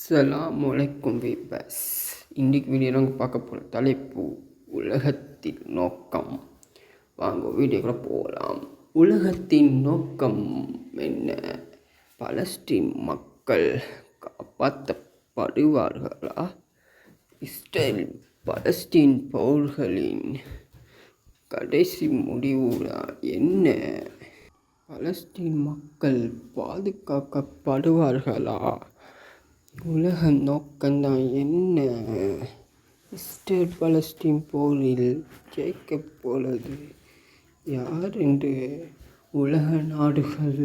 அஸ்ஸலாமு அலைக்கும் வீபஸ். இன்றைக்கு வீடியோ நாங்கள் பார்க்க போகிற தலைப்பு உலகத்தின் நோக்கம். வாங்க வீடியோக்குள்ள போகலாம். உலகத்தின் நோக்கம் என்ன? பலஸ்தீன் மக்கள் காப்பாற்றப்படுவார்களா? இஸ்ரேல் பலஸ்தீன் போர்களின் கடைசி முடிவுதான் என்ன? பலஸ்தீன் மக்கள் பாதுகாக்கப்படுவார்களா? உலக நோக்கம்தான் என்ன? இஸ்ரேல் பலஸ்தீன் போரில் ஜெயிக்கப் போவது யார் என்று உலக நாடுகள்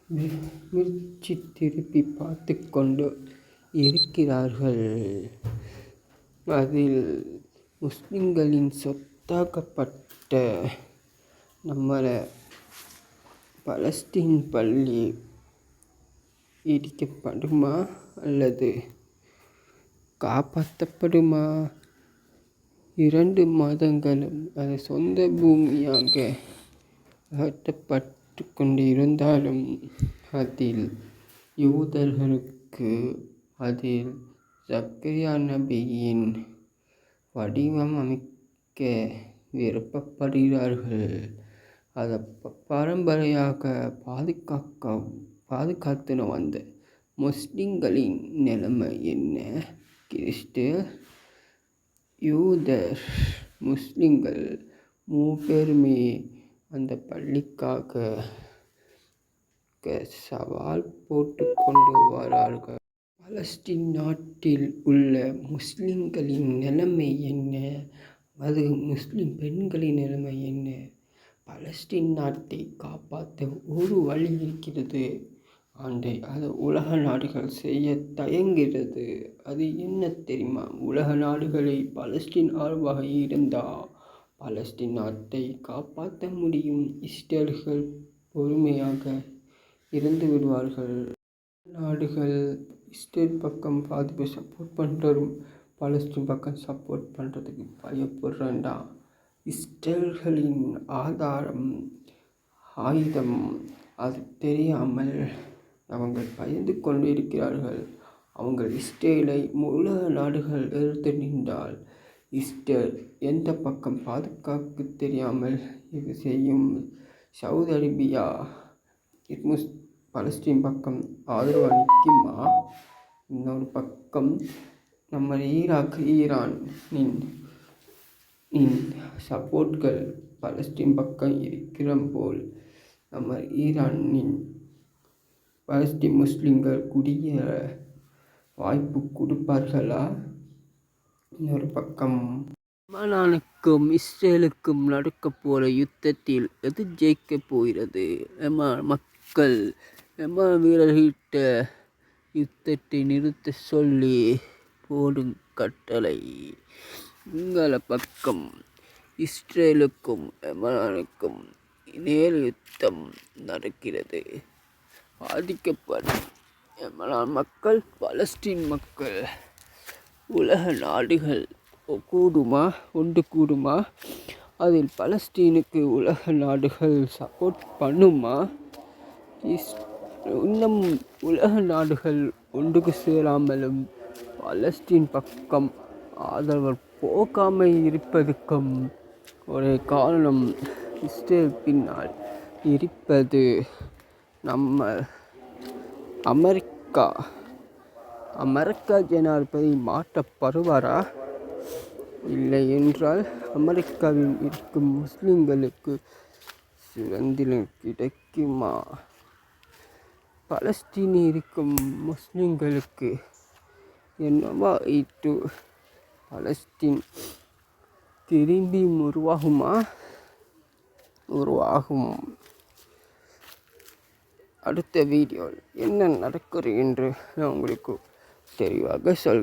மிர்ச்சி திருப்பி பார்த்து கொண்டு இருக்கிறார்கள். அதில் முஸ்லிம்களின் சொத்தாக்கப்பட்ட நம்மளை பலஸ்தீன் பள்ளி இடிக்கப்படுமா அல்லது காப்பாற்றப்படுமா? 2 மதங்களும் அது சொந்த பூமியாக அகற்றப்பட்டு கொண்டிருந்தாலும் அதில் யூதர்களுக்கு அதில் ஜக்கரியா நபியின் வடிவம் அமைக்க விருப்பப்படுகிறார்கள். அதை பரம்பரையாக பாதுகாத்து வந்த முஸ்லிம்களின் நிலைமை என்ன? கிறிஸ்தவர், யூதர், முஸ்லிம்கள் 3 பேருமே அந்த பள்ளிக்காக சவால் போட்டு கொண்டு வரார்கள். பலஸ்தீன் நாட்டில் உள்ள முஸ்லிம்களின் நிலைமை என்ன? அது முஸ்லிம் பெண்களின் நிலைமை என்ன? பலஸ்தீன் நாட்டை காப்பாற்ற ஒரு வழி இருக்கிறது. அது உலக நாடுகள் செய்ய தயங்குகிறது. அது என்ன தெரியுமா? உலக நாடுகளை பலஸ்தீன் ஆர்வமாக இருந்தால் பலஸ்தீன் நாட்டை காப்பாற்ற முடியும். இஸ்ரேல்கள் பொறுமையாக இருந்து விடுவார்கள். நாடுகள் இஸ்ரேல் பக்கம் பாதிப்பு சப்போர்ட் பண்ணுறதும் பலஸ்தீன் பக்கம் சப்போர்ட் பண்ணுறதுக்கு பயப்படுறேன்டா. இஸ்ரேல்களின் ஆயுதம் அது தெரியாமல் அவங்க பயந்து கொண்டு இருக்கிறார்கள். அவங்க இஸ்ரேலை உலக நாடுகள் எதிர்த்து நின்றால் இஸ்ரேல் எந்த பக்கம் பாதுகாக்க தெரியாமல் இது செய்யும். சவுதி அரேபியா பலஸ்தீன் பக்கம் ஆதரவு அளிக்குமா? இன்னொரு பக்கம் நம்ம ஈரானின் சப்போர்ட்கள் பலஸ்தீன் பக்கம் இருக்கிற போல் நம்ம ஈரானின் பலஸ்தீன் முஸ்லிம்கள் குடியேற வாய்ப்பு கொடுப்பார்களா? இன்னொரு பக்கம் லெபனானுக்கும் இஸ்ரேலுக்கும் நடக்க போகிற யுத்தத்தில் எது ஜெயிக்க போகிறது? மக்கள் வீரர்கிட்ட யுத்தத்தை நிறுத்த சொல்லி போடும் கட்டளை. உங்கள பக்கம் இஸ்ரேலுக்கும் லெபனானுக்கும் நேர் யுத்தம் நடக்கிறது. பாதிக்கப்படும் லெபனான் மக்கள், பலஸ்தீன் மக்கள். உலக நாடுகள் ஒன்று கூடுமா? அதில் பலஸ்தீனுக்கு உலக நாடுகள் சப்போர்ட் பண்ணுமா? இன்னும் உலக நாடுகள் ஒன்றுக்கு சேராமலும் பலஸ்தீன் பக்கம் ஆதரவு போக்காமல் இருப்பதற்கும் ஒரே காரணம் இஸ்ரேல் பின்னால் இருப்பது நம்ம அமெரிக்கா ஜனாதிபதி மாற்றப்படுவாரா? இல்லை என்றால் அமெரிக்காவில் இருக்கும் முஸ்லிம்களுக்கு சுதந்திரம் கிடைக்குமா? பலஸ்தீனில் இருக்கும் முஸ்லிம்களுக்கு என்னவா பலஸ்தீன் திரும்பி உருவாகும். அடுத்த வீடியோவில் என்ன நடக்கிறது என்று நான் உங்களுக்கு தெளிவாக சொல்கிறேன்.